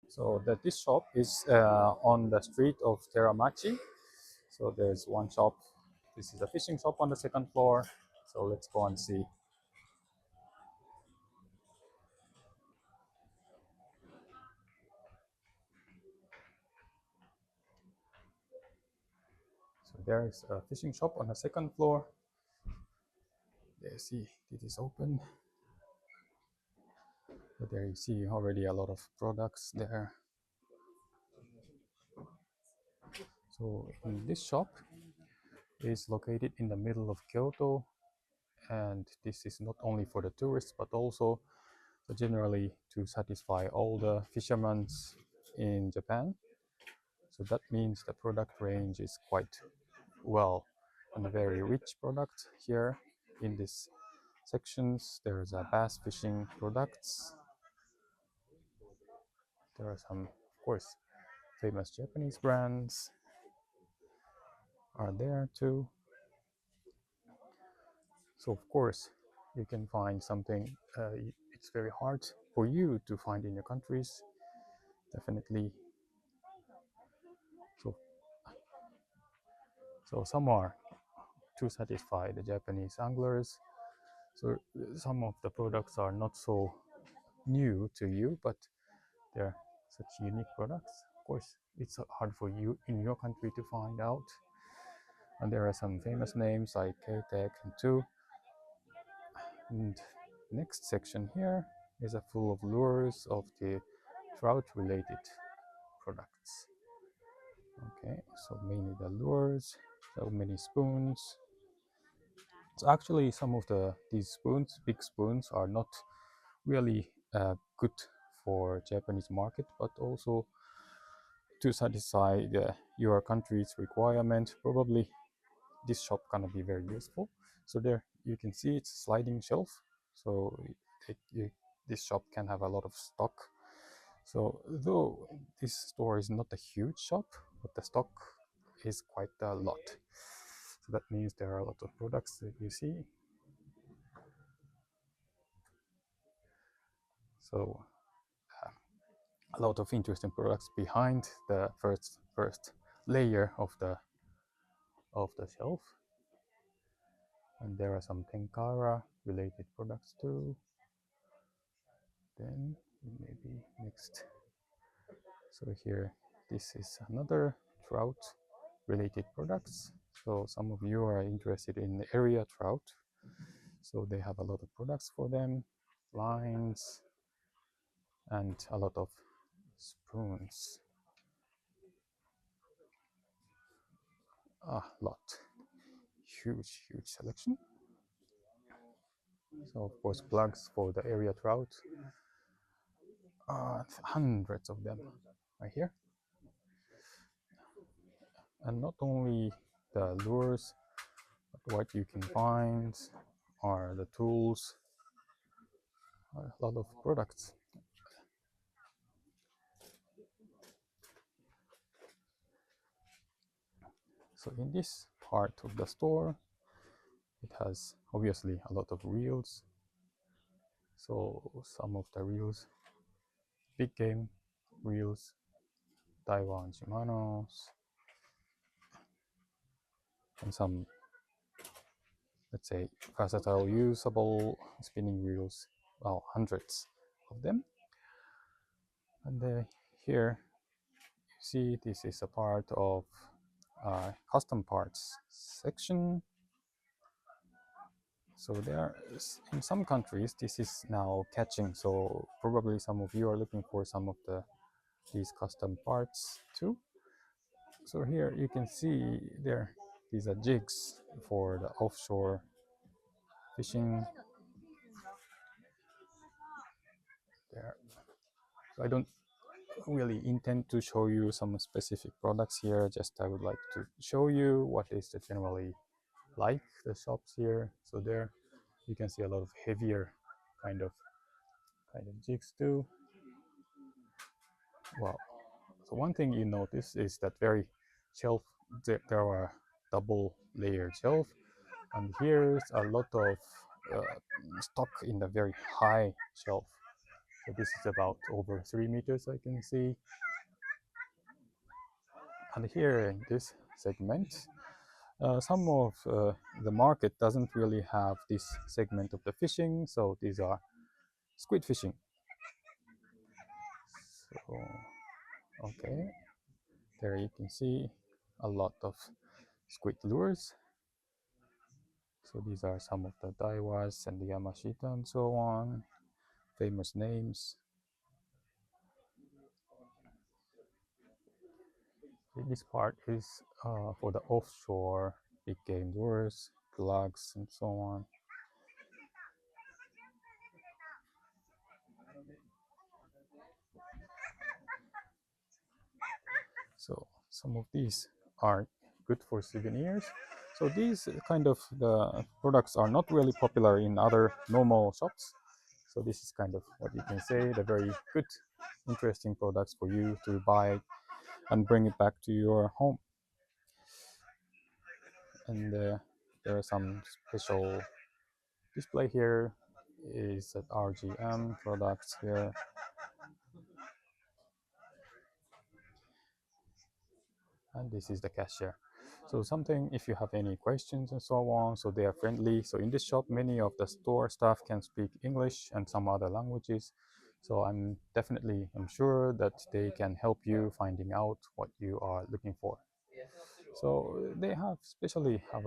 So this shop is on the street of Teramachi. So there's one shop. This is a fishing shop on the second floor. So let's go and see. So there's a fishing shop on the second floor. There you see it is open. So there you see already a lot of products there. So in this shop is located in the middle of Kyoto, and this is not only for the tourists but also generally to satisfy all the fishermen in Japan. So that means the product range is quite well and a very rich product here in this sections. There's a bass fishing products. There are some, of course, famous Japanese brands are there too. So of course, you can find something. It's very hard for you to find in your countries. Definitely. So, so some are to satisfy the Japanese anglers. So some of the products are not so new to you, but they're such unique products. Of course, it's hard for you in your country to find out. And there are some famous names like K-Tech and Tu. And next section here is a full of lures of the trout-related products. Okay, so mainly the lures, so many spoons. So actually, some of these spoons, big spoons, are not really good for Japanese market, but also to satisfy your country's requirement. Probably this shop gonna be very useful. So there you can see it's sliding shelf. So this shop can have a lot of stock. So though this store is not a huge shop, but the stock is quite a lot. So that means there are a lot of products that you see. So a lot of interesting products behind the first layer of the shelf. And there are some tenkara related products too. Then maybe next. So here, this is another trout related products. So some of you are interested in the area trout. So they have a lot of products for them, lines, and a lot of spoons. A lot. Huge selection. So of course plugs for the area trout. Hundreds of them right here. And not only the lures, but what you can find are the tools, a lot of products. So in this part of the store, it has obviously a lot of reels. So some of the reels, big game reels, Taiwan Shimano's, and some, let's say, versatile usable spinning reels, well, hundreds of them. And here you see this is a part of custom parts section. So there, in some countries, this is now catching. So probably some of you are looking for some of these custom parts too. So here you can see there, these are jigs for the offshore fishing. There, so I don't really intend to show you some specific products here. Just I would like to show you what is the generally like the shops here. So there you can see a lot of heavier kind of jigs too. Wow. So one thing you notice is that very shelf, there are double layered shelf, and here's a lot of stock in the very high shelf. So this is about over 3 meters, I can see. And here in this segment, some of the market doesn't really have this segment of the fishing, so these are squid fishing. So, okay, there you can see a lot of squid lures. So these are some of the Daiwas and the Yamashita and so on, famous names. This part is for the offshore big game lures, plugs, and so on. So some of these are good for souvenirs. So these kind of the products are not really popular in other normal shops. So this is kind of what you can say, the very good, interesting products for you to buy and bring it back to your home. And there are some special display here. Is that RGM products here. And this is the cashier. So something, if you have any questions and so on, so they are friendly. So in this shop, many of the store staff can speak English and some other languages. So I'm sure that they can help you finding out what you are looking for. So they have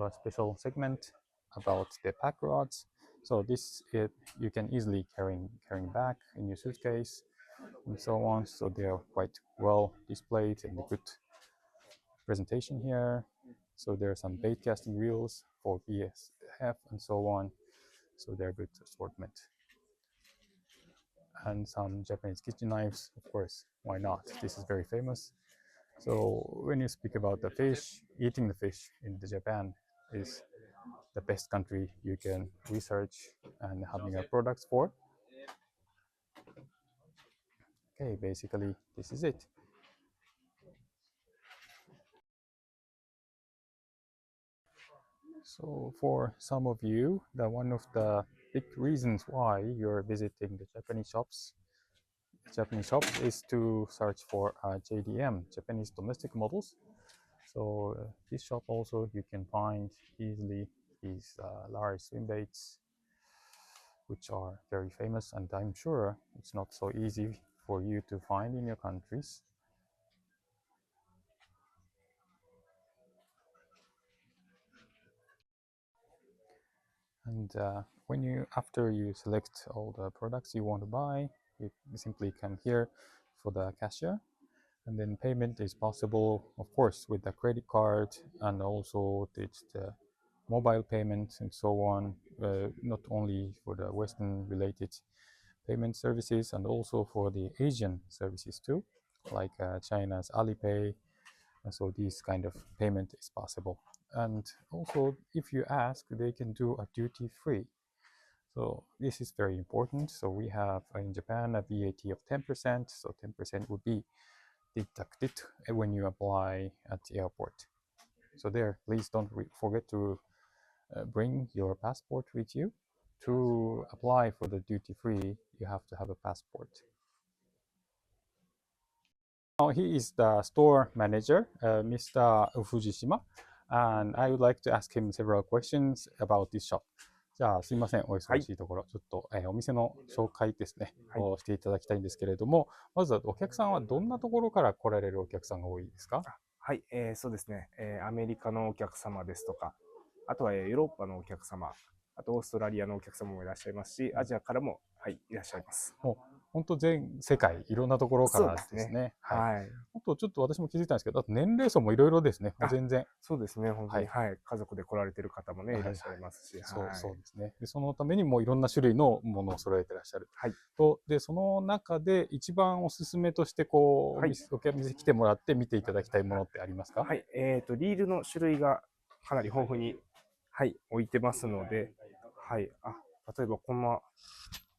a special segment about the pack rods. So you can easily carrying back in your suitcase and so on. So they are quite well displayed and good presentation here. So there are some bait casting reels for BSF and so on. So they're good assortment. And some Japanese kitchen knives, of course, why not? This is very famous. So when you speak about the fish, eating the fish in Japan is the best country you can research and having a products for. Okay, basically this is it. So for some of you, one of the big reasons why you're visiting the Japanese shops is to search for JDM, Japanese domestic models. So this shop also you can find easily these large swim baits, which are very famous, and I'm sure it's not so easy for you to find in your countries. And after you select all the products you want to buy, you simply come here for the cashier, and then payment is possible, of course, with the credit card, and also it's the mobile payments and so on, not only for the Western related payment services and also for the Asian services too, like China's Alipay. So this kind of payment is possible. And also, if you ask, they can do a duty free. So this is very important. So we have in Japan a VAT of 10%. So 10% would be deducted when you apply at the airport. So there, please don't forget to bring your passport with you. To apply for the duty free, you have to have a passport. Now he is the store manager, Mr. Fujishima, and I would like to ask him several questions about this shop. じゃあすいません、お忙しいところ、ちょっと、お店の紹介ですね、をしていただきたいんですけれども、まずはお客さんはどんなところから来られるお客さんが多いですか？はい、そうですね、アメリカのお客様ですとか、あとはヨーロッパのお客様、あとオーストラリアのお客様もいらっしゃいますし、アジアからも、はい、いらっしゃいます。もう本当全世界いろんなところからですね。そうですね。はい。はい。あとちょっと私も気づいたんですけど、あと年齢層もいろいろですね。もう全然。そうですね、本当に、はいはい、家族で来られてる方もね、いらっしゃいますし、そうですね。でそのためにもいろんな種類のものを揃えてらっしゃる。はい。でその中で一番おすすめとしてこう、はい、お客さん来てもらって見ていただきたいものってありますか？はい、リールの種類がかなり豊富に、はい、置いてますので、はい、例えばこんな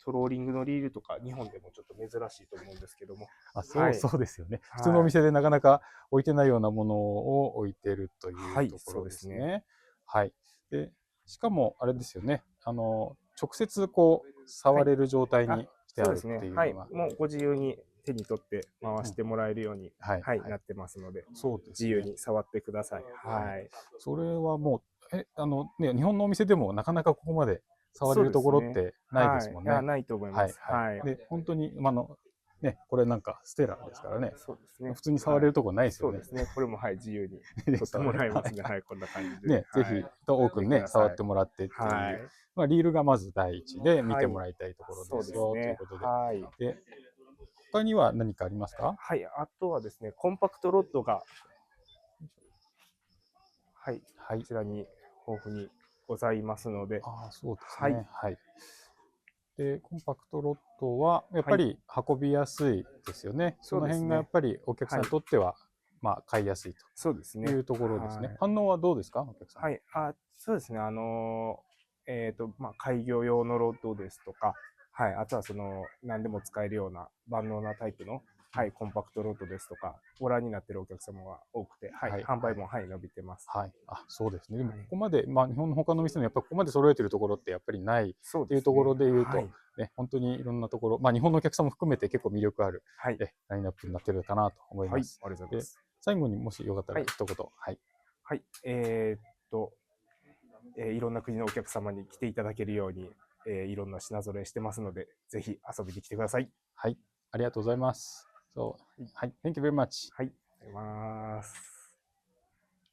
トローリングのリールとか日本でもちょっと珍しいと思うんですけども。そうですよね。普通のお店でなかなか置いてないようなものを置いてるというところですね。はい。でしかもあれですよね。直接こう触れる状態にしてあるっそうですね。はい。ていうのが。もうご自由に手に取って回うん、してもらえるように、はい、はい、はい。なってますので、そうですね。自由に触ってください。はい。はい。それはもう、ね、日本のお店でもなかなかここまで触れそうるところっですね。てないではい。いや、すもんね。ないと思いはい、ます。はい。はい。で、本当に、ね、これなんかステラですからね。そうですね。普通に触はい。れるとこないですよね。そうですね。これも、はい、自由に取ってもですよね。らいますね。はい。はい、こんな感じで。ね、ぜはい。ひ、多くね、見てください。触ってもらってっていう、はい。リールがまず第一で見はい。てもらいたいところでそうすよ、というですね。ことで。はい。で、他には何かありますか？はい。あとはですね、コンパクトロッドが、はい、はい。こちらに豊富にございますので、ああ、そうですはい。ね。はい。で、コンパクトロットは、やっはい。ぱり運びやすいですよね。その辺がやっそうですね。ぱりお客さんはい。にとっては、買いやすいそうですね。というところですね。はい。反応はどうですか、お客さん。はい。そうですね。開業用のロッドですとか、はい。あとは何でも使えるような万能なタイプの、はい、コンパクトロッドですとか、ご覧になっているお客様が多くて、はい。はい、はい。販売も、はい、伸びてます。はい。あ、そうですね。でも、はい。ここまで、日本の他の店のやっぱりここまで揃えてるところってやっぱりないっていうところそうですね。で言うと、はい。ね、本当にいろんなところ、日本のお客さんも含めて結構魅力ある、はい。ラインナップになってるかなと思いはい。ます。ありがとうございまで、す。最後にもしよかったはい。ら一言。はい。はい。と、いろんな国のお客様に来ていただけるように、いろんな品揃えしてますので、ぜひ遊びに来てください。はい。ありがとうございます。そう。はい。はい。Thank you very much. はい。ありがとうございます。